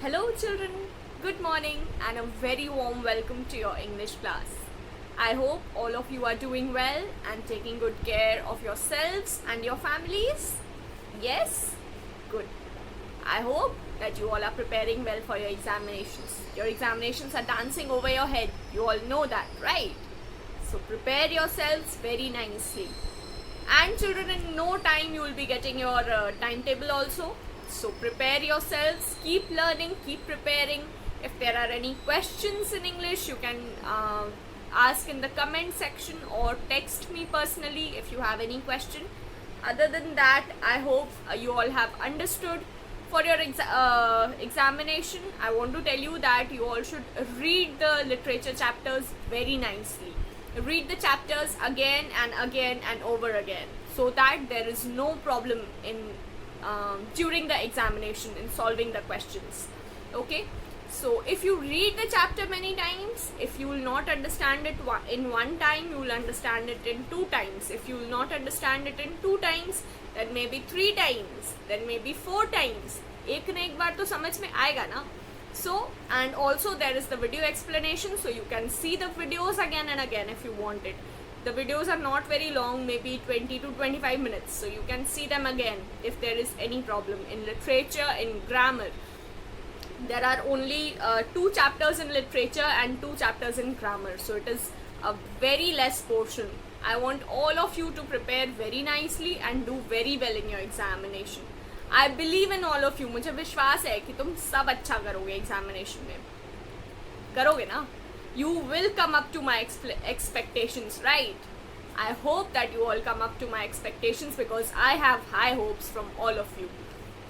Hello, children. Good morning and a very warm welcome to your English class. I hope all of you are doing well and taking good care of yourselves and your families. Yes? Good. I hope that you all are preparing well for your examinations. Your examinations are dancing over your head. You all know that, right? So prepare yourselves very nicely. And children, in no time you will be getting your timetable also. So prepare yourselves, keep learning, keep preparing. If there are any questions in English, you can ask in the comment section or text me personally if you have any question. Other than that, I hope you all have understood. For your examination, I want to tell you that you all should read the literature chapters very nicely. Read the chapters again and over again, so that there is no problem in during the examination in solving the questions. Okay, so if you read the chapter many times, if you will not understand it in one time, you will understand it in two times. If you will not understand it in two times, then maybe three times, then maybe four times. एक न एक बार तो समझ में आएगा ना. So, and also there is the video explanation, so you can see the videos again and again if you want it. The videos are not very long, maybe 20 to 25 minutes, so you can see them again if there is any problem in literature, in grammar. There are only 2 chapters in literature and 2 chapters in grammar, so it is a very less portion. I want all of you to prepare very nicely and do very well in your examination. I believe in all of you. मुझे विश्वास है कि तुम सब अच्छा करोगे examination में. करोगे ना? You will come up to my expectations, right? I hope that you all come up to my expectations because I have high hopes from all of you.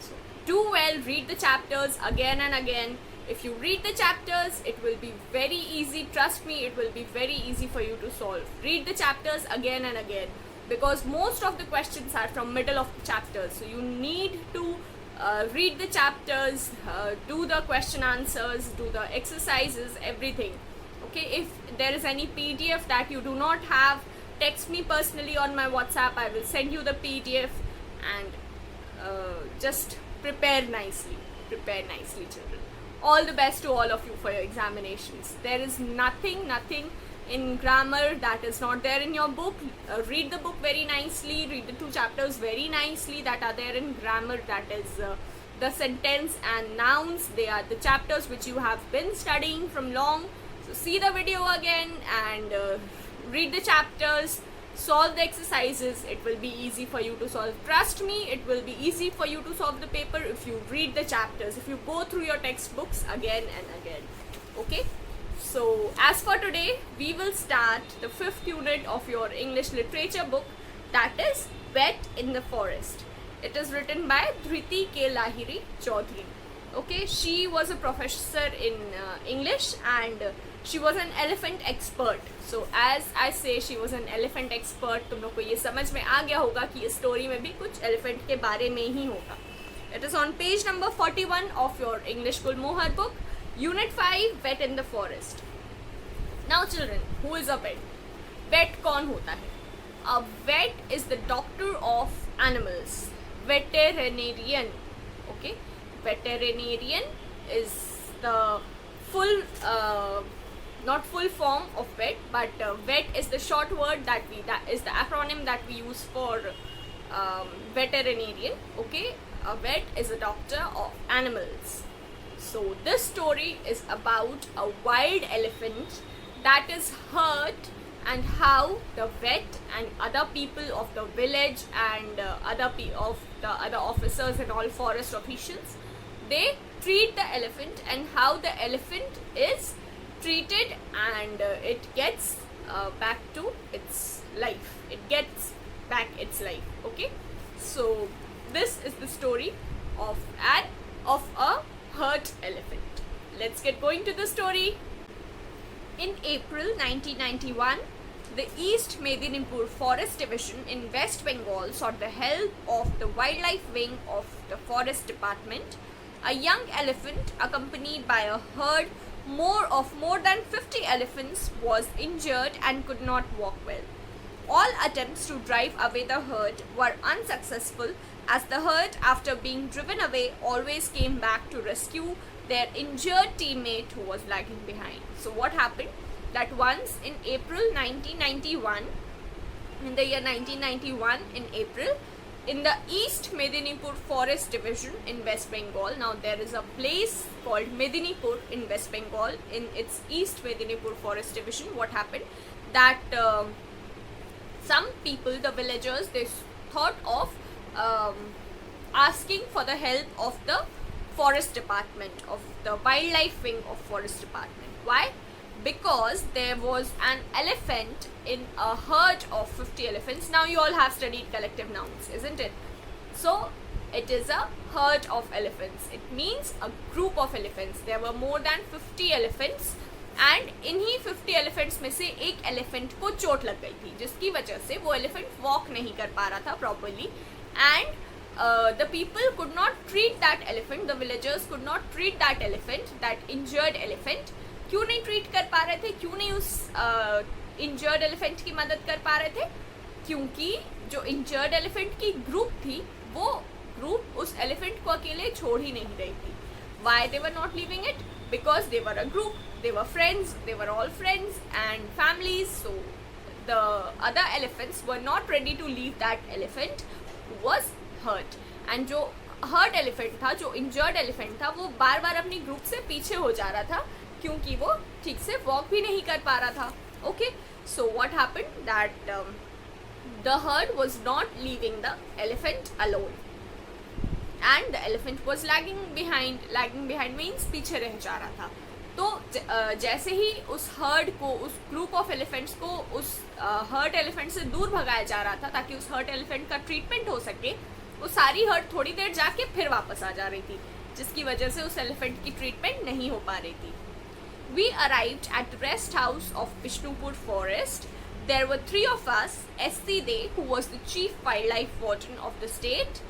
So do well, read the chapters again and again. If you read the chapters, it will be very easy. Trust me, it will be very easy for you to solve. Read the chapters again and again because most of the questions are from middle of the chapters. So you need to read the chapters, do the question answers, do the exercises, everything. Okay, if there is any PDF that you do not have, text me personally on my WhatsApp. I will send you the PDF and just prepare nicely. Prepare nicely, children. All the best to all of you for your examinations. There is nothing in grammar that is not there in your book. Read the book very nicely. Read the 2 chapters very nicely that are there in grammar. That is the sentence and nouns. They are the chapters which you have been studying from long. So see the video again and read the chapters, solve the exercises. It will be easy for you to solve. Trust me, it will be easy for you to solve the paper if you read the chapters, if you go through your textbooks again and again. Okay, so as for today, we will start the 5th unit of your English literature book, that is Wet in the Forest. It is written by Dhriti K. Lahiri Chaudhary. Okay, she was a professor in English and she was an elephant expert. So as I say, she was an elephant expert. तुम लोग को ये समझ में आ गया होगा कि इस स्टोरी में भी कुछ elephant के बारे में ही होगा. It is on page number 41 of your English Gulmohar book, Unit 5, Wet in the Forest. Now children, who is a vet? Vet कौन होता है? A vet is the doctor of animals. Veterinarian. Okay. Veterinarian is the full, not full form of vet, but vet is the short word that is the acronym that we use for veterinarian. Okay, a vet is a doctor of animals. So this story is about a wild elephant that is hurt and how the vet and other people of the village and other officers and all forest officials, they treat the elephant and how the elephant is treated and it gets back to its life. It gets back its life. Okay, so this is the story of a hurt elephant. Let's get going to the story. In April 1991, the East Medinipur Forest Division in West Bengal sought the help of the Wildlife Wing of the Forest Department. A young elephant, accompanied by a herd more than 50 elephants, was injured and could not walk well. All attempts to drive away the herd were unsuccessful as the herd, after being driven away, always came back to rescue their injured teammate who was lagging behind. So what happened that once in April 1991, in the year 1991 in April, in the East Medinipur Forest Division in West Bengal. Now there is a place called Medinipur in West Bengal. In its East Medinipur Forest Division, what happened that some people, the villagers, they thought of asking for the help of the forest department, of the wildlife wing of forest department. Why? Because there was an elephant in a herd of 50 elephants. Now you all have studied collective nouns, isn't it? So it is a herd of elephants. It means a group of elephants. There were more than 50 elephants and इन्हीं 50 elephants में से एक elephant को चोट लग गई थी, जिसकी वजह से वो एलिफेंट वॉक नहीं कर पा रहा था properly, and the people could not treat that elephant, the villagers could not treat that elephant, that injured elephant. क्यों नहीं ट्रीट कर पा रहे थे, क्यों नहीं उस इंजर्ड एलिफेंट की मदद कर पा रहे थे? क्योंकि जो इंजर्ड एलिफेंट की ग्रुप थी, वो ग्रुप उस एलिफेंट को अकेले छोड़ ही नहीं रही थी. Why they were not leaving it? Because they were a group, they were friends, they were all friends and families, so the other elephants were not ready to leave that elephant who was hurt. And जो hurt elephant था, जो injured elephant था, वो बार बार अपनी group से पीछे हो जा रहा था क्योंकि वो ठीक से walk भी नहीं कर पा रहा था. Okay, so what happened that the herd was not leaving the elephant alone. And the elephant was lagging behind. Lagging behind means पीछे रह जा रहा था. तो जैसे ही उस हर्ड को, उस ग्रुप ऑफ एलिफेंट्स को उस हर्ट एलिफेंट से दूर भगाया जा रहा था ताकि उस हर्ट एलिफेंट का ट्रीटमेंट हो सके, वो सारी हर्ड थोड़ी देर जाके फिर वापस आ जा रही थी, जिसकी वजह से उस एलिफेंट की ट्रीटमेंट नहीं हो पा रही थी. We arrived at the rest house of Bishnupur forest. There were 3 of us: S.C. De, who was the chief wildlife warden of the state;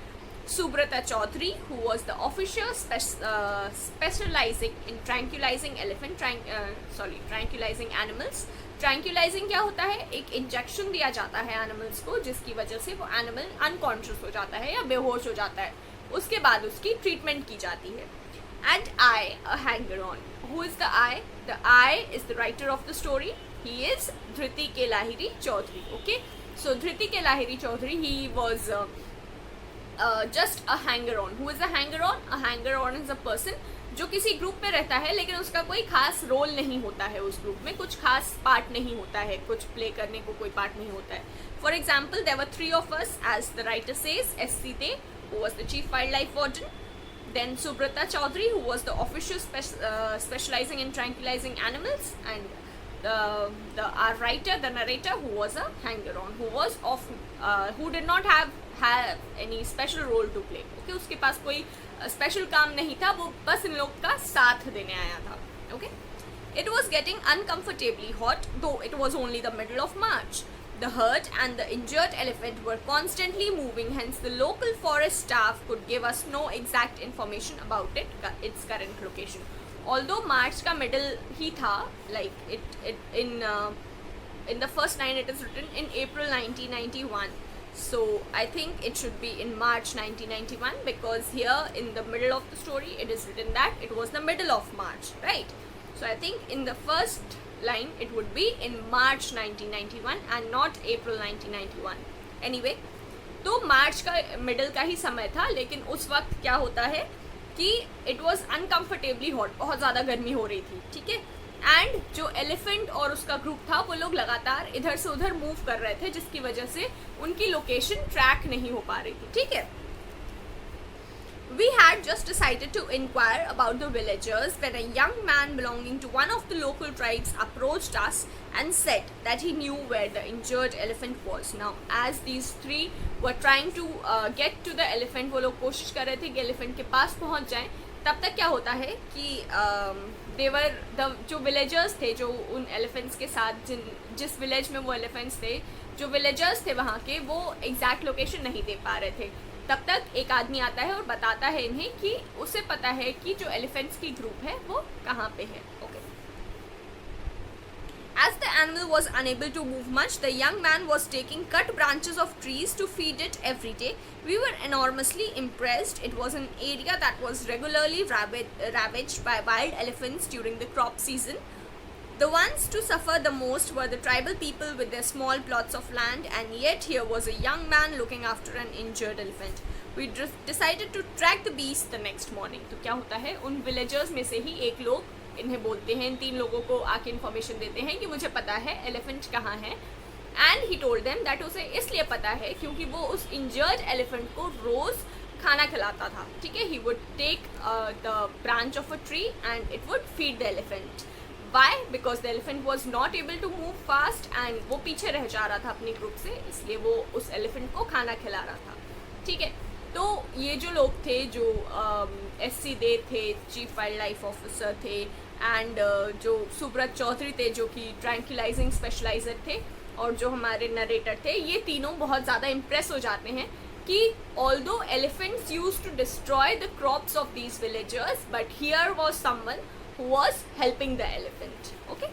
Subrata Chaudhary, who was the officer specializing in tranquilizing animals. Tranquilizing क्या होता है? एक injection दिया जाता है animals को, जिसकी वजह से वो एनिमल अनकॉन्शियस हो जाता है या बेहोश हो जाता है. उसके बाद उसकी ट्रीटमेंट की जाती है. And I, a hanger-on. Who is the I? The I is the writer of the story. He is Dhriti K. Lahiri Chaudhary. Okay, so Dhriti K. Lahiri Chaudhary, he was just a hanger-on. Who is a hanger-on? A hanger-on is a person जो किसी group में रहता है लेकिन उसका कोई खास role नहीं होता है, उस ग्रुप में कुछ खास पार्ट नहीं होता है, कुछ प्ले करने को कोई पार्ट नहीं होता है. For example, there were 3 of us, as the writer says: S.C. De, who was the chief wildlife warden; then Subrata Chaudhary, who was the officer specializing in tranquilizing animals; and our writer, the narrator, who was a hanger-on, who did not have any special role to play. Okay, उसके पास कोई special काम नहीं था, वो बस इन लोग का साथ देने आया था. Okay, it was getting uncomfortably hot, though it was only the middle of March. The herd and the injured elephant were constantly moving, hence the local forest staff could give us no exact information about its current location. Although March का middle ही था, like it in the first line it is written in April 1991. So I think it should be in March 1991, because here in the middle of the story it is written that it was the middle of March, right? So I think in the first line it would be in March 1991 and not April 1991. Anyway, तो मार्च का middle का ही समय था, लेकिन उस वक्त क्या होता है कि इट वॉज अनकम्फर्टेबली हॉट, बहुत ज़्यादा गर्मी हो रही थी. ठीक है, एंड जो एलिफेंट और उसका ग्रुप था वो लोग लगातार इधर से उधर मूव कर रहे थे, जिसकी वजह से उनकी लोकेशन ट्रैक नहीं हो पा रही थी. ठीक है, we had just decided to inquire about the villagers when a young man belonging to one of the local tribes approached us and said that he knew where the injured elephant was. Now, as these 3 were trying to get to the elephant, वो लोग कोशिश कर रहे थे कि elephant के पास पहुंच जाएं, तब तक क्या होता है कि देवर जो विलेजर्स थे, जो उन एलिफेंट्स के साथ जिस विलेज में वो एलिफेंट्स थे, जो विलेजर्स थे वहाँ के, वो एग्जैक्ट लोकेशन नहीं दे पा रहे थे. तब तक एक आदमी आता है और बताता है इन्हें कि उसे पता है कि जो एलिफेंट्स की ग्रुप है वो कहाँ पे है. Okay, As the animal was unable to move much, the young man was taking cut branches of trees to feed it every day. We were enormously impressed. It was an area that was regularly ravaged by wild elephants during the crop season. The ones to suffer the most were the tribal people with their small plots of land, and yet here was a young man looking after an injured elephant. We decided to track the beast the next morning. तो क्या होता है, उन villagers में से ही एक लोग इन्हें बोलते हैं, इन 3 लोगों को आके इन्फॉर्मेशन देते हैं कि मुझे पता है एलिफेंट कहाँ है. And he told them that उसे इसलिए पता है क्योंकि वो उस इंजर्ड एलिफेंट को रोज खाना खिलाता था. ठीक है, he would take the branch of a tree and it would feed the elephant. Why? Because the elephant was not able to move fast and वो पीछे रह जा रहा था अपनी ग्रुप से, इसलिए वो उस एलिफेंट को खाना खिला रहा था. ठीक है, तो ये जो लोग थे, जो SC दे थे, चीफ वाइल्ड लाइफ ऑफिसर थे, एंड जो सुब्रत चौधरी थे जो कि ट्रैंक्विलाइजिंग स्पेशलाइजर थे, और जो हमारे नरेटर थे, ये तीनों बहुत ज़्यादा इम्प्रेस हो जाते हैं कि although elephants use to destroy the crops of these villagers, but here was someone who was helping the elephant. Okay,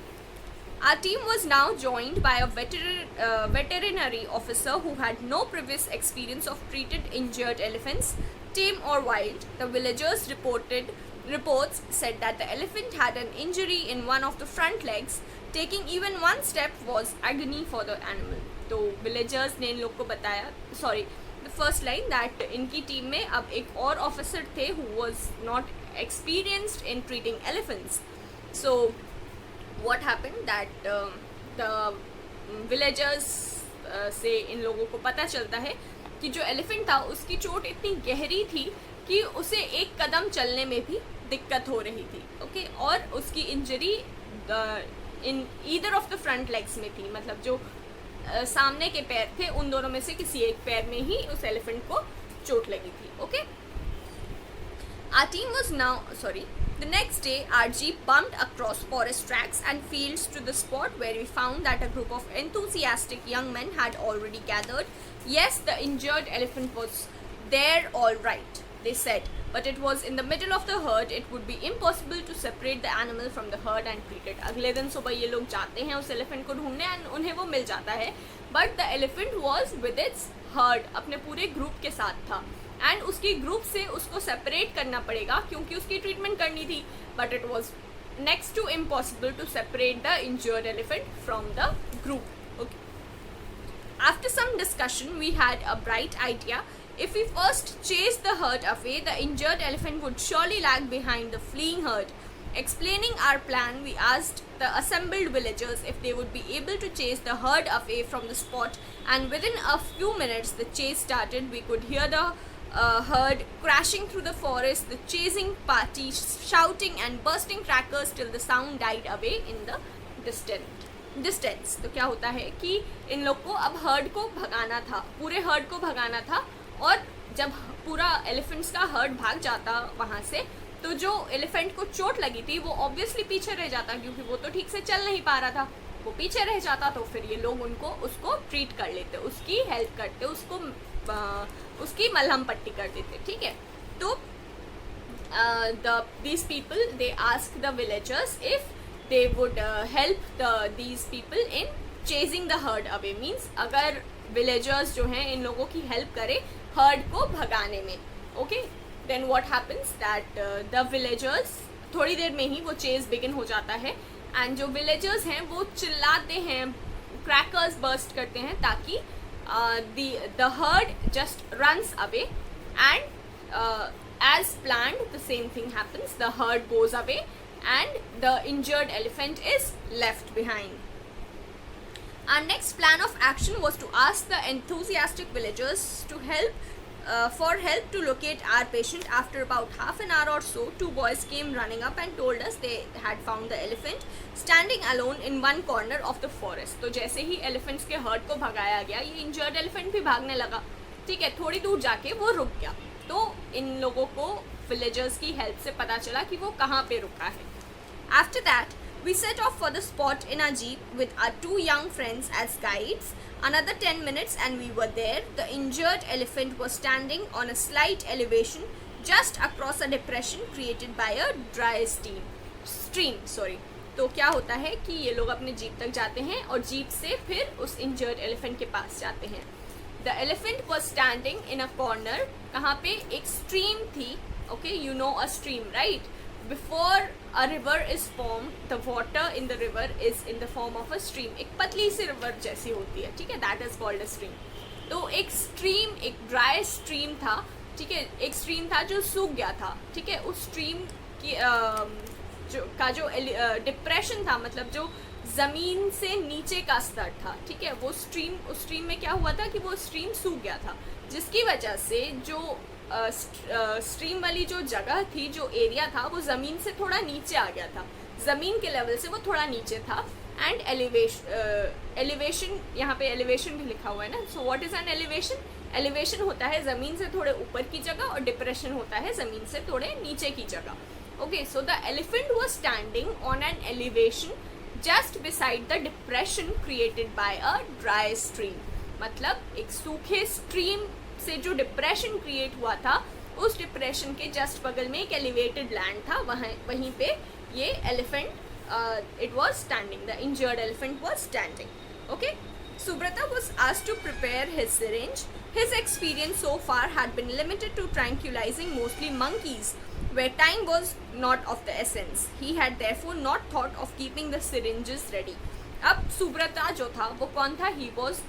our team was now joined by a veterinary officer who had no previous experience of treated injured elephants, tame or wild. The villagers reports said that the elephant had an injury in one of the front legs. Taking even one step was agony for the animal. तो villagers ने इन लोग को बताया, sorry, the first line that इनकी team में अब एक और ऑफिसर थे who was not experienced in treating elephants. So what happened that the villagers से इन लोगों को पता चलता है कि जो एलिफेंट था उसकी चोट इतनी गहरी थी कि उसे एक कदम चलने में भी दिक्कत हो रही थी. ओके, और उसकी injury in either of the front legs में थी, मतलब जो सामने के पैर थे उन दोनों में से किसी एक पैर में ही उस एलिफेंट को चोट लगी थी. Okay, our team was the next day our jeep bumped across forest tracks and fields to the spot where we found that a group of enthusiastic young men had already gathered. Yes, the injured elephant was there all right, they said, but it was in the middle of the herd. It would be impossible to separate the animal from the herd and treat it. अगले दिन सुबह ये लोग जाते हैं उस elephant को ढूंढने and उन्हें वो मिल जाता है, but the elephant was with its herd, अपने पूरे ग्रुप के साथ था, एंड उसकी ग्रुप से उसको सेपरेट करना पड़ेगा क्योंकि उसकी ट्रीटमेंट करनी थी, but it was next to impossible to separate the injured elephant from the group. Okay, after some discussion we had a bright idea. If we first chase the herd away, the injured elephant would surely lag behind the fleeing herd. Explaining our plan, we asked the assembled villagers if they would be able to chase the herd away from the spot, and within a few minutes the chase started. We could hear the herd crashing through the forest, the chasing party shouting and bursting crackers till the sound died away in the distance. तो क्या होता है कि इन लोग को अब heard को भगाना था, पूरे हर्ड को भगाना था, और जब पूरा एलिफेंट्स का हर्ड भाग जाता वहाँ से, तो जो एलिफेंट को चोट लगी थी वो ऑब्वियसली पीछे रह जाता क्योंकि वो तो ठीक से चल नहीं पा रहा था, वो पीछे रह जाता. तो फिर ये लोग उसको ट्रीट कर लेते, उसकी हेल्प करते, उसकी मलहम पट्टी कर देते. ठीक है, तो these people they asked the villagers if they would help these people in chasing the herd away. Means अगर villagers जो हैं इन लोगों की हेल्प करें हर्ड को भगाने में. Okay, then what happens that the villagers, थोड़ी देर में ही वो चेज बिगिन हो जाता है, एंड जो विलेजर्स हैं वो चिल्लाते हैं, क्रैकर्स बर्स्ट करते हैं ताकि the herd just runs away, and as planned the same thing happens. The herd goes away and the injured elephant is left behind. Our next plan of action was to ask the enthusiastic villagers to help to locate our patient. After about half an hour or so, 2 boys came running up and told us they had found the elephant standing alone in one corner of the forest. तो जैसे ही elephants के herd को भगाया गया, ये injured elephant भी भागने लगा. ठीक है, थोड़ी दूर जाके वो रुक गया. तो इन लोगों को villagers की help से पता चला कि वो कहाँ पे रुका है. After that, we set off for the spot in our jeep with our 2 young friends as guides. Another 10 minutes and we were there. The injured elephant was standing on a slight elevation just across a depression created by a dry stream. तो क्या होता है कि ये लोग अपने jeep तक जाते हैं और जीप से फिर उस इंजर्ड एलिफेंट के पास जाते हैं. The elephant was standing in a corner. कहाँ पे? एक स्ट्रीम थी. Okay, you know a stream, right? Before a river is form, the water in the river is in the form of a stream. एक पतली सी river जैसी होती है, ठीक है, that is called a stream. तो एक स्ट्रीम, एक ड्राई स्ट्रीम था, ठीक है, एक स्ट्रीम था जो सूख गया था, ठीक है. उस स्ट्रीम की जो डिप्रेशन था, मतलब जो ज़मीन से नीचे का स्तर था, ठीक है, वो स्ट्रीम, उस स्ट्रीम में क्या हुआ था कि वो स्ट्रीम सूख गया था, जिसकी वजह से जो स्ट्रीम वाली जो जगह थी, जो एरिया था, वो ज़मीन से थोड़ा नीचे आ गया था. ज़मीन के लेवल से वो थोड़ा नीचे था. एंड एलिवेशन, यहाँ पे एलिवेशन भी लिखा हुआ है ना. So what is an elevation? Elevation होता है ज़मीन से थोड़े ऊपर की जगह, और डिप्रेशन होता है ज़मीन से थोड़े नीचे की जगह. Okay, so the elephant was standing on an elevation just beside the depression created by a dry stream. मतलब एक सूखे स्ट्रीम से जो डिप्रेशन क्रिएट हुआ था, उस डिप्रेशन के जस्ट बगल में एक एलिवेटेड लैंड था. वहीं पे ये elephant, it was standing, the injured elephant was standing. Okay, Subrata was asked to prepare his syringe. His experience so far had been limited to tranquilizing mostly monkeys, where time was not of the essence. He had therefore not thought of keeping the syringes ready. अब सुब्रता जो था वो कौन था? He was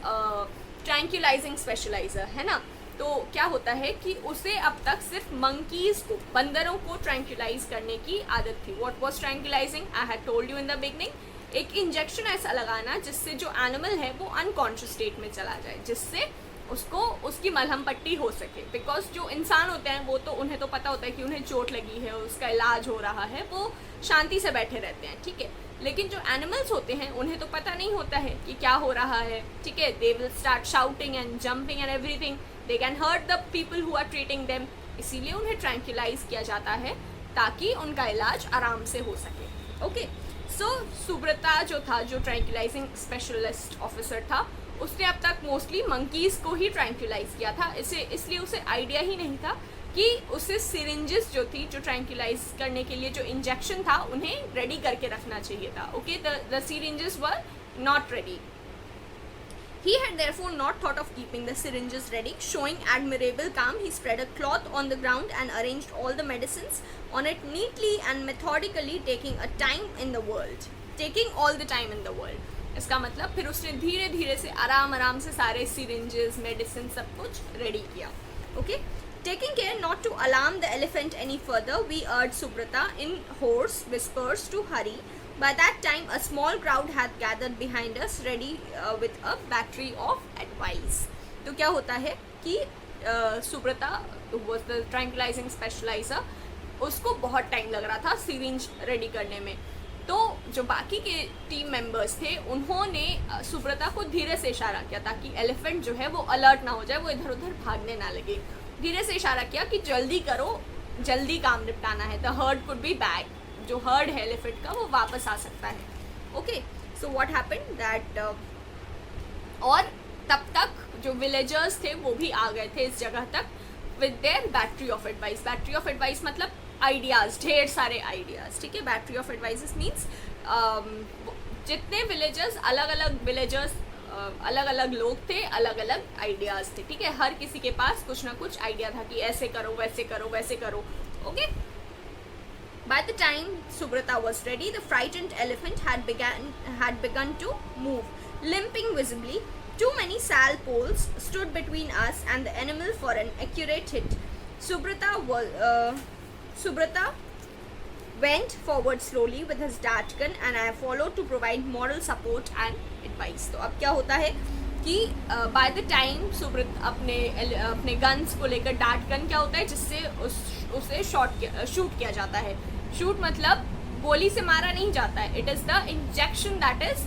tranquilizing specializer, है ना. तो क्या होता है कि उसे अब तक सिर्फ मंकीज को, बंदरों को ट्रैंक्विलाइज करने की आदत थी. What was tranquillising? I had told you in the beginning. एक इंजेक्शन ऐसा लगाना जिससे जो एनिमल है वो अनकॉन्शियस स्टेट में चला जाए, जिससे उसको उसकी मलहम पट्टी हो सके. बिकॉज जो इंसान होते हैं वो तो, उन्हें तो पता होता है कि उन्हें चोट लगी है, उसका इलाज हो रहा है, वो शांति से बैठे रहते हैं, ठीक है. लेकिन जो एनिमल्स होते हैं उन्हें तो पता नहीं होता है कि क्या हो रहा है, ठीक है. They will start shouting and jumping and everything. They can hurt the people who are treating them. इसीलिए उन्हें ट्रैंक्विलाइज किया जाता है ताकि उनका इलाज आराम से हो सके. ओके, सो सुब्रता जो था, जो ट्रैंक्विलाइजिंग स्पेशलिस्ट ऑफिसर था, उसने अब तक मोस्टली मंकीज़ को ही ट्रैंक्विलाइज किया था. इसलिए उसे आइडिया ही नहीं था कि उसे सिरिंजेस जो थी, जो ट्रैंक्विलाइज करने के लिए जो इंजेक्शन था, उन्हें रेडी करके रखना चाहिए था. Okay, the syringes were not ready. He had therefore not thought of keeping the syringes ready. Showing admirable calm, he spread a cloth on the ground and arranged all the medicines on it neatly and methodically, taking all the time in the world. इसका मतलब फिर उसने धीरे धीरे से, आराम से सारे syringes, medicine, सब कुछ रेडी किया. Okay? Taking care not to alarm the elephant any further, we urged Subrata in hoarse whispers to hurry. By that time, a small crowd had gathered behind us, ready with a battery of advice. तो क्या होता है कि Subrata, who was the tranquilizing specializer, उसको बहुत time लग रहा था सिरिंज रेडी करने में. तो जो बाकी के टीम मेंबर्स थे, उन्होंने सुब्रता को धीरे से इशारा किया ताकि एलिफेंट जो है वो अलर्ट ना हो जाए, वो इधर उधर भागने ना लगे. धीरे से इशारा किया कि जल्दी करो, जल्दी काम निपटाना है. The heard could be back. जो हर्ड है एलिफेंट का, वो वापस आ सकता है. Okay, so what happened that, और तब तक जो विलेजर्स थे वो भी आ गए थे इस जगह तक with their battery of advice. Battery of advice मतलब आइडियाज़, ढेर सारे आइडियाज़, ठीक है. बैटरी ऑफ एडवाइस मीन्स जितने विलेजर्स, अलग अलग लोग थे, अलग अलग आइडियाज़ थे, ठीक है. हर किसी के पास कुछ ना कुछ आइडिया था कि ऐसे करो, वैसे करो, वैसे करो. Okay. By the time Subrata was ready, the frightened elephant had begun to move, limping visibly. Too many sal poles stood between us and the animal for an accurate hit. Subrata went forward slowly with his dart gun, and I followed to provide moral support and advice. तो अब क्या होता है कि by the time Subrata अपने guns को लेकर, dart gun क्या होता है जिससे उसे शूट किया जाता है. शूट मतलब गोली से मारा नहीं जाता है. It is the injection that is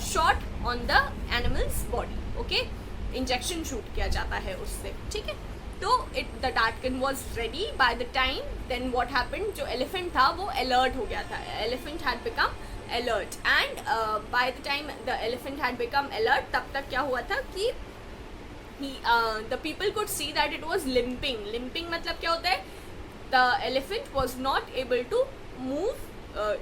shot on the animal's body. Okay, injection shoot किया जाता है उससे, ठीक है. तो the dart gun was ready by the time. Then what happened, जो एलिफेंट था वो अलर्ट हो गया था. Elephant had become alert, and by the time the elephant had become alert, तब तक क्या हुआ था कि the people could see that it was limping. मतलब क्या होता है? The elephant was not able to move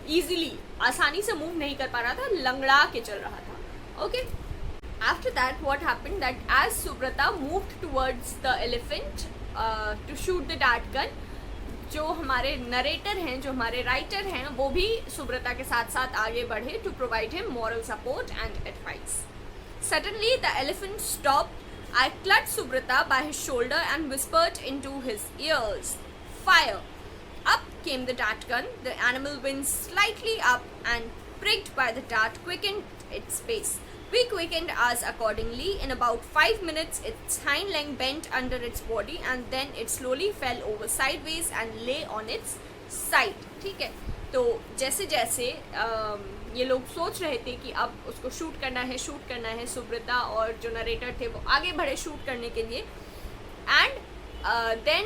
easily आसानी से मूव नहीं कर पा रहा था, लंगड़ा के चल रहा था. Okay, after that what happened that as Subrata moved towards the elephant to shoot the dart gun, जो हमारे नरेटर हैं, जो हमारे राइटर हैं, वो भी सुब्रता के साथ साथ आगे बढ़े to provide him moral support and advice. Suddenly the elephant stopped. I clutched Subrata by his shoulder and whispered into his ears, "Fire!" Up came the dart gun. The animal winced slightly up and, pricked by the dart, quickened its pace. We quickened ours accordingly. In about 5 minutes, its hind leg bent under its body and then it slowly fell over sideways and lay on its side. ठीक है, तो जैसे जैसे ये लोग सोच रहे थे कि अब उसको शूट करना है, सुब्रता और जो नरेटर थे वो आगे बढ़े शूट करने के लिए. And then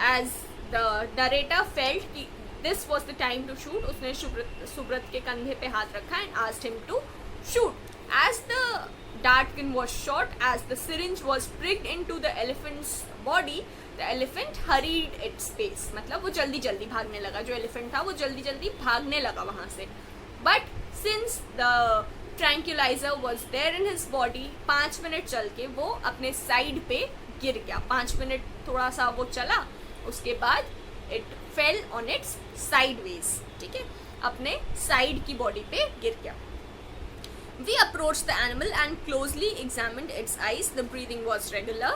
as the narrator felt कि this was the time to shoot, उसने सुब्रत के कंधे पे हाथ रखा and asked him to shoot. As the dart gun was shot, as the syringe was pricked into the elephant's body, the elephant hurried its pace. मतलब वो जल्दी जल्दी भागने लगा, जो एलिफेंट था वो जल्दी जल्दी भागने लगा वहाँ से. But since the tranquilizer was there in his body, 5 minute चल के वो अपने साइड पे गिर गया. 5 मिनट थोड़ा सा वो चला, उसके बाद it fell on its sideways. ठीक है, अपने साइड की बॉडी पे गिर गया. We approached the animal and closely examined its eyes. The breathing was regular.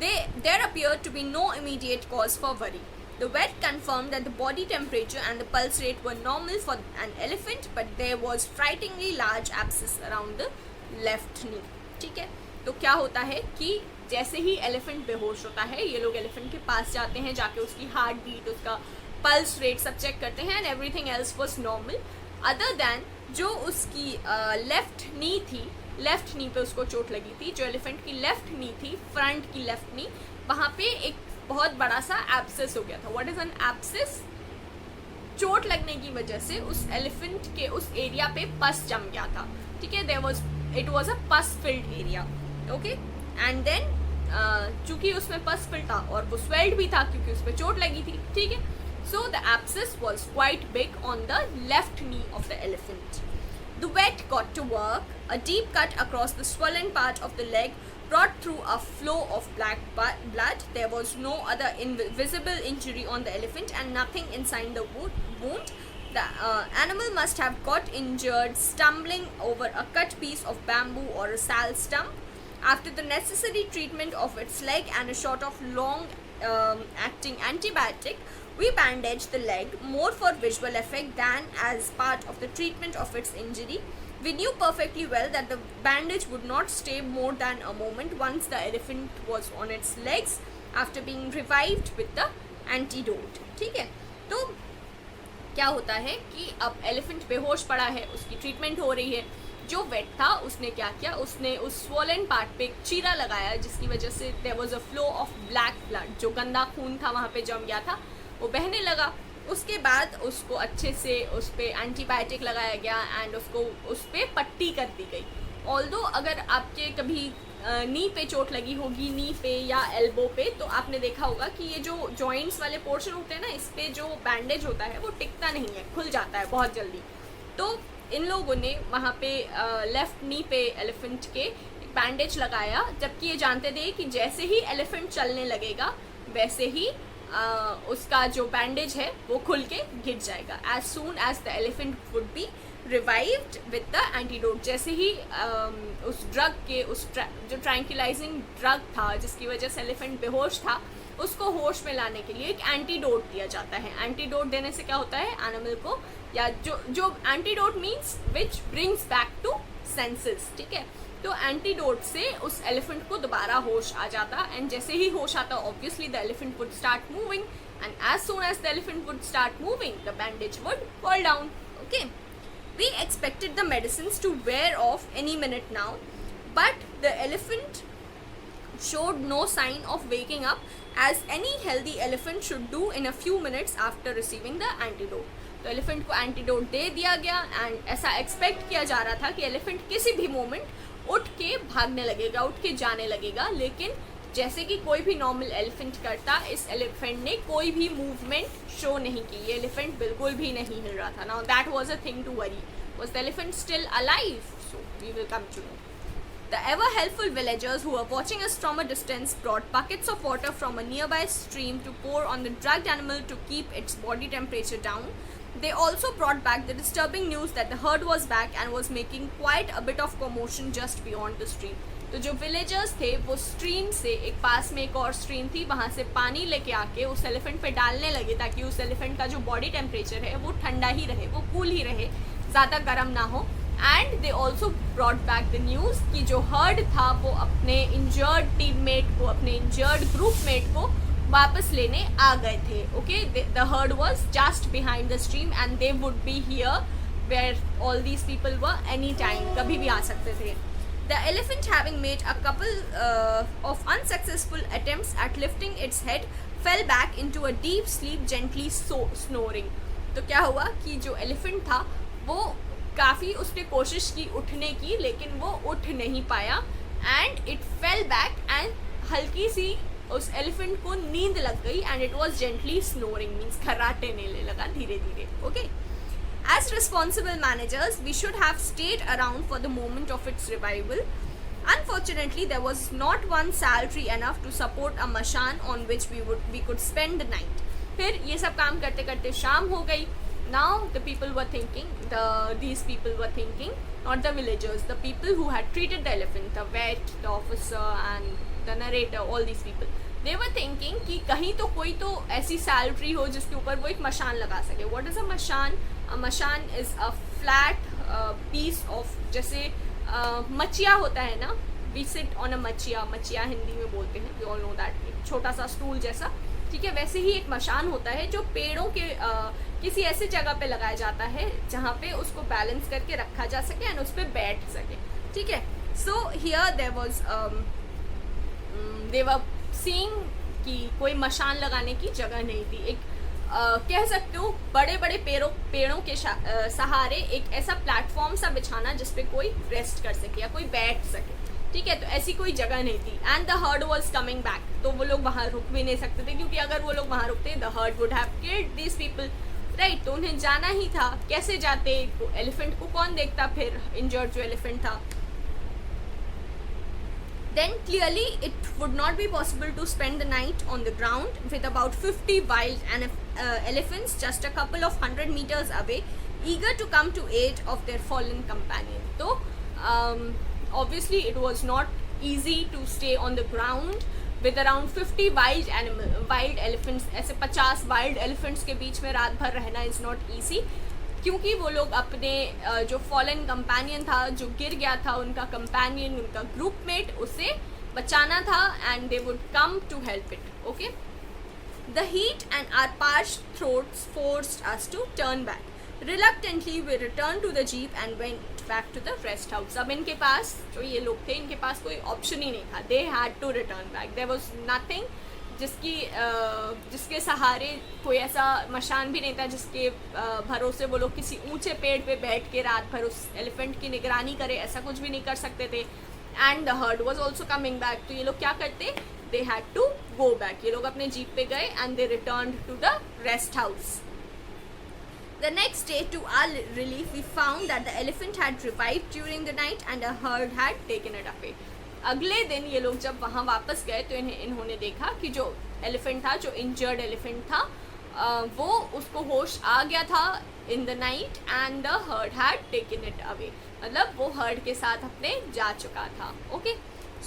There appeared to be no immediate cause for worry. The vet confirmed that the body temperature and the pulse rate were normal for an elephant, but there was frighteningly large abscess around the left knee. ठीक है, तो क्या होता है कि जैसे ही elephant बेहोश होता है, ये लोग एलिफेंट के पास जाते हैं, जाके उसकी हार्ट बीट, उसका पल्स रेट सब चेक करते हैं and everything else was normal other than जो उसकी लेफ्ट नी थी, लेफ्ट नी पे उसको चोट लगी थी. जो एलिफेंट की लेफ्ट नी थी, फ्रंट की लेफ्ट नी, वहाँ पे एक बहुत बड़ा सा एब्सेस हो गया था. What is an abscess? चोट लगने की वजह से उस एलिफेंट के उस एरिया पे पस जम गया था. ठीक है, it was a pus filled area. Okay, and then चूंकि उसमें पस फिल्ड था और वो स्वेल्ड भी था क्योंकि उसमें चोट लगी थी. ठीक है, so the abscess was quite big on the left knee of the elephant. The vet got to work. A deep cut across the swollen part of the leg brought through a flow of black blood. There was no other visible injury on the elephant and nothing inside the wound. The animal must have got injured stumbling over a cut piece of bamboo or a sal stump. After the necessary treatment of its leg and a shot of long acting antibiotic, we bandaged the leg more for visual effect than as part of the treatment of its injury. We knew perfectly well that the bandage would not stay more than a moment once the elephant was on its legs after being revived with the antidote. ठीक है, तो क्या होता है कि अब elephant बेहोश पड़ा है, उसकी ट्रीटमेंट हो रही है. जो वेट था उसने क्या किया, उसने उस स्वोलन पार्ट पे एक चीरा लगाया जिसकी वजह से there was a flow of black blood, जो गंदा खून था वहाँ पे जम गया था, वो बहने लगा. उसके बाद उसको अच्छे से उस पर एंटीबायोटिक लगाया गया एंड उसको उस पर पट्टी कर दी गई. ऑल्दो अगर आपके कभी नी पे चोट लगी होगी, नी पे या एल्बो पे, तो आपने देखा होगा कि ये जो जॉइंट्स वाले पोर्शन होते हैं ना, इस पे जो बैंडेज होता है वो टिकता नहीं है, खुल जाता है बहुत जल्दी. तो इन लोगों ने वहाँ पे लेफ्ट नी पे एलिफेंट के बैंडेज लगाया, जबकि ये जानते थे कि जैसे ही एलिफेंट चलने लगेगा वैसे ही उसका जो बैंडेज है वो खुल के गिर जाएगा. As soon as the elephant would be revived with the antidote. जैसे ही उस ड्रग के जो ट्रैंक्विलाइजिंग ड्रग था जिसकी वजह से एलिफेंट बेहोश था, उसको होश में लाने के लिए एक एंटीडोट दिया जाता है. एंटीडोट देने से क्या होता है, एनिमल को, या जो antidote means which brings back to senses. ठीक है, तो एंटीडोट से उस एलिफेंट को दोबारा होश आ जाता एंड जैसे ही होश आता obviously the elephant would start moving and as soon as the elephant would start moving the bandage would fall down. Okay, we expected the medicines to wear off any minute now, but the elephant showed no sign of waking up as any healthy elephant should do in a few minutes after receiving the antidote. तो elephant को antidote दे दिया गया and ऐसा expect किया जा रहा था कि एलिफेंट किसी भी मोमेंट उठ के भागने लगेगा, उठ के जाने लगेगा, लेकिन जैसे कि कोई भी नॉर्मल एलिफेंट करता, इस एलिफेंट ने कोई भी मूवमेंट शो नहीं की. ये एलिफेंट बिल्कुल भी नहीं हिल रहा था. Now that was a thing to worry. Was the elephant still alive? So we will come to know. The ever helpful villagers who were watching us from a distance brought buckets of water from a nearby stream to pour on the drugged animal to keep its body temperature down. They also brought back the disturbing news that the herd was back and was making quite a bit of commotion just beyond the stream. तो जो villagers थे वो stream से, एक पास में एक और stream थी, वहाँ से पानी लेके आके उस एलिफेंट पे डालने लगे ताकि उस एलिफेंट का जो बॉडी टेम्परेचर है वो ठंडा ही रहे, वो कूल ही रहे, ज़्यादा गर्म ना हो. And they also brought back the news कि जो हर्ड था वो अपने इंजर्ड टीममेट को, अपने इंजर्ड ग्रुपमेट को वापस लेने आ गए थे. Okay, the herd was just behind the stream and they would be here where all these people were any time, कभी भी आ सकते थे. The elephant, having made a couple of unsuccessful attempts at lifting its head, fell back into a deep sleep, gently snoring. तो क्या हुआ कि जो elephant था वो काफ़ी उसने कोशिश की उठने की, लेकिन वो उठ नहीं पाया. And it fell back and हल्की सी उस एलिफेंट को नींद लग गई. And it was gently snoring, means खर्राटेने लगा धीरे धीरे. Okay. As responsible managers, we should have stayed around for the moment of its revival. Unfortunately, there was not one salary enough to support a mashan on which we could spend the night. फिर ये सब काम करते करते शाम हो गई. Now the people were thinking, these people were thinking, not the villagers, the people who had treated the elephant, the vet, the officer and the narrator, all these people. They were thinking कि कहीं तो कोई तो ऐसी salary हो जिसके ऊपर वो एक मशान लगा सके. What is a mashan? A mashan is a flat piece of, जैसे मचिया होता है ना, we sit on a मचिया, मचिया हिंदी में बोलते हैं, we all know that, एक छोटा सा स्टूल जैसा, ठीक है. वैसे ही एक मशान होता है जो पेड़ों के किसी ऐसी जगह पे लगाया जाता है जहाँ पे उसको बैलेंस करके रखा जा सके एंड उस पर बैठ सके, ठीक है. So here there was they were seeing कि कोई मशान लगाने की जगह नहीं थी. एक कह सकते हो बड़े बड़े पेड़ों के सहारे एक ऐसा प्लेटफॉर्म सा बिछाना जिसपे कोई रेस्ट कर सके या कोई बैठ सके, ठीक है. तो ऐसी कोई जगह नहीं थी. And the herd was coming back, तो वो लोग वहाँ रुक भी नहीं सकते थे, क्योंकि अगर वो लोग वहाँ रुकते the heard would have killed these people, right. तो उन्हें जाना ही था. कैसे जाते? तो एलिफेंट को कौन देखता फिर, इंजर्ड जो एलिफेंट था. Then clearly it would not be possible to spend the night on the ground with about 50 wild elephants just a couple of 100 meters away, eager to come to aid of their fallen companion. So obviously it was not easy to stay on the ground with around 50 wild elephants. ऐसे 50 wild elephants के बीच में रात भर रहना is not easy, क्योंकि वो लोग अपने जो फॉलन कंपेनियन था, जो गिर गया था, उनका कंपेनियन, उनका ग्रुपमेट, उसे बचाना था. And they would come to help it. Okay. The heat and our parched throats forced us to turn back. Reluctantly we return to the jeep and went back to the rest house. अब इनके पास, जो ये लोग थे, इनके पास कोई option ही नहीं था. They had to return back. There was nothing जिसके सहारे, कोई ऐसा मशान भी नहीं था जिसके भरोसे वो लोग किसी ऊंचे पेड़ पे बैठ के रात भर उस एलिफेंट की निगरानी करे. ऐसा कुछ भी नहीं कर सकते थे. And the herd was also coming back. तो ये लोग क्या करते? They had to go back. ये लोग अपने जीप पे गए and they returned to the rest house. The next day, to our relief, we found that the elephant had revived during the night and a herd had taken it away. अगले दिन ये लोग जब वहाँ वापस गए तो इन्होंने देखा कि जो एलिफेंट था, जो इंजर्ड एलिफेंट था, वो उसको होश आ गया था in the night and the heard had taken it away. मतलब वो हर्ड के साथ अपने जा चुका था. Okay.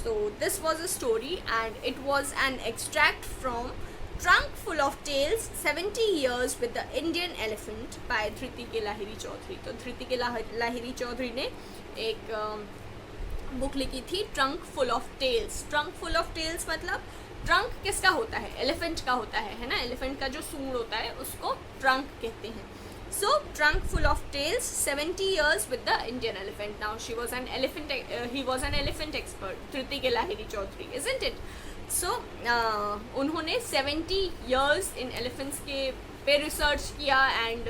So this was a story and it was an extract from Trunk Full of Tales, 70 Years with the Indian Elephant by धृति के लाहिरी चौधरी. तो धृति के लाहिरी चौधरी ने एक बुक लिखी थी, trunk full of tales. Trunk full of tales मतलब trunk किसका होता है? एलिफेंट का होता है ना. एलिफेंट का जो सूंड होता है उसको ट्रंक कहते हैं. So Trunk Full of Tales, 70 Years with the Indian Elephant. Now he was an elephant expert, धृति के Lahiri Chaudhary, isn't it? So उन्होंने 70 years इन एलिफेंट्स के पे रिसर्च किया एंड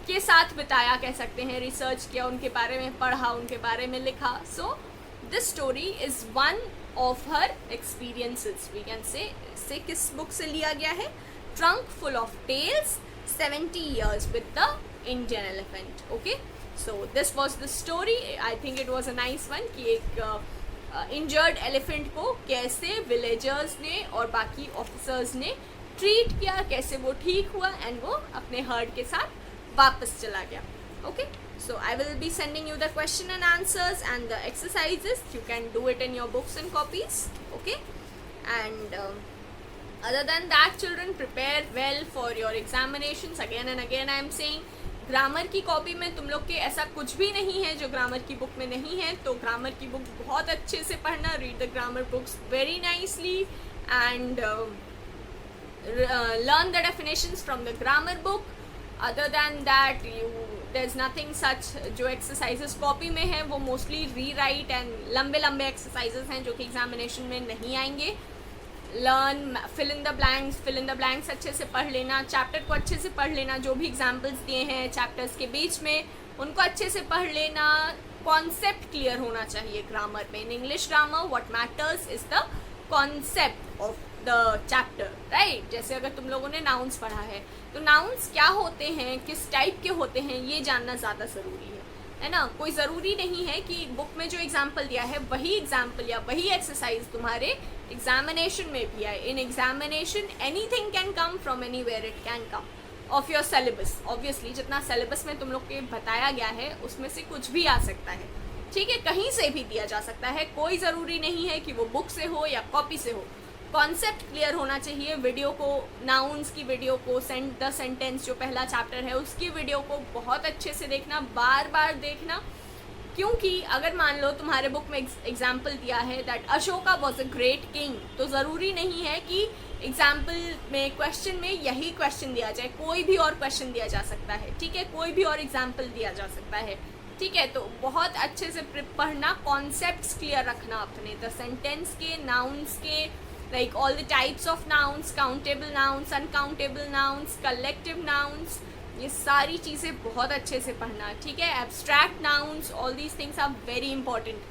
के साथ बिताया, कह सकते हैं. रिसर्च किया, उनके बारे में पढ़ा, उनके बारे में लिखा. So this story is one of her experiences. We can say किस book से लिया गया है? Trunk Full of Tales, 70 Years with the Indian Elephant. Okay, so this was the story. I think it was a nice one कि एक injured elephant को कैसे villagers ने और बाकी ऑफिसर्स ने ट्रीट किया, कैसे वो ठीक हुआ एंड वो अपने हर्ड के साथ वापस चला गया. Okay, so I will be sending you the question and answers and the exercises. You can do it in your books and copies. Okay, and other than that, children, prepare well for your examinations. Again and again I am saying, grammar की copy में तुम लोग के ऐसा कुछ भी नहीं है जो ग्रामर की बुक में नहीं है. तो ग्रामर की बुक बहुत अच्छे से पढ़ना, read the grammar books very nicely and learn the definitions from the grammar book. Other than that there is nothing such. जो एक्सरसाइजेस कॉपी में हैं वो मोस्टली री राइट एंड लंबे लंबे एक्सरसाइजेस हैं जो कि एग्जामिनेशन में नहीं आएंगे. Learn, fill in the blanks अच्छे से पढ़ लेना, चैप्टर को अच्छे से पढ़ लेना, जो भी एग्जाम्पल्स दिए हैं चैप्टर्स के बीच में उनको अच्छे से पढ़ लेना. कॉन्सेप्ट क्लियर होना चाहिए ग्रामर में. In English grammar what matters is the concept of the chapter, right. जैसे अगर तुम लोगों ने नाउन्स पढ़ा है तो नाउन्स क्या होते हैं, किस टाइप के होते हैं, ये जानना ज़्यादा ज़रूरी है ना. कोई ज़रूरी नहीं है कि बुक में जो एग्जाम्पल दिया है वही एग्जाम्पल या वही एक्सरसाइज तुम्हारे एग्जामिनेशन में भी आए. In examination anything can come from anywhere, it can come of your syllabus. Obviously जितना सिलेबस में तुम लोग के बताया गया है उसमें से कुछ भी आ सकता है, ठीक है. कहीं से भी दिया जा सकता है. कोई ज़रूरी नहीं है कि वो बुक से हो या कॉपी से हो. कॉन्सेप्ट क्लियर होना चाहिए. वीडियो को, नाउन्स की वीडियो को, द सेंटेंस जो पहला चैप्टर है उसकी वीडियो को बहुत अच्छे से देखना, बार बार देखना. क्योंकि अगर मान लो तुम्हारे बुक में एग्जाम्पल दिया है that Ashoka was a great king, तो ज़रूरी नहीं है कि एग्जाम्पल में, क्वेश्चन में यही क्वेश्चन दिया जाए. कोई भी और क्वेश्चन दिया जा सकता है, ठीक है. कोई भी और एग्जाम्पल दिया जा सकता है, ठीक है. तो बहुत अच्छे से पढ़ना, कॉन्सेप्ट्स क्लियर रखना अपने, द सेंटेंस के, नाउन्स के, like all the types of nouns, countable nouns, uncountable nouns, collective nouns, ये सारी चीज़ें बहुत अच्छे से पढ़ना, ठीक है. abstract nouns, all these things are very important.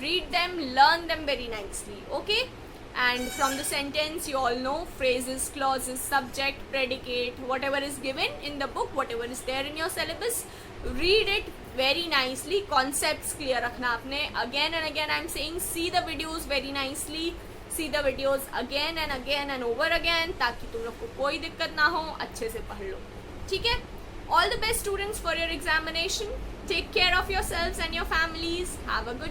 Read them, learn them very nicely. Okay, and from the sentence you all know phrases, clauses, subject, predicate, whatever is given in the book, whatever is there in your syllabus, read it very nicely. Concepts clear रखना अपने. Again and again I am saying, see the videos very nicely, see the videos again and over again, ताकि तुम लोग को कोई दिक्कत ना हो, अच्छे से पढ़ लो, ठीक है. All the best students for your examination. Take care of yourselves and your families. Have a good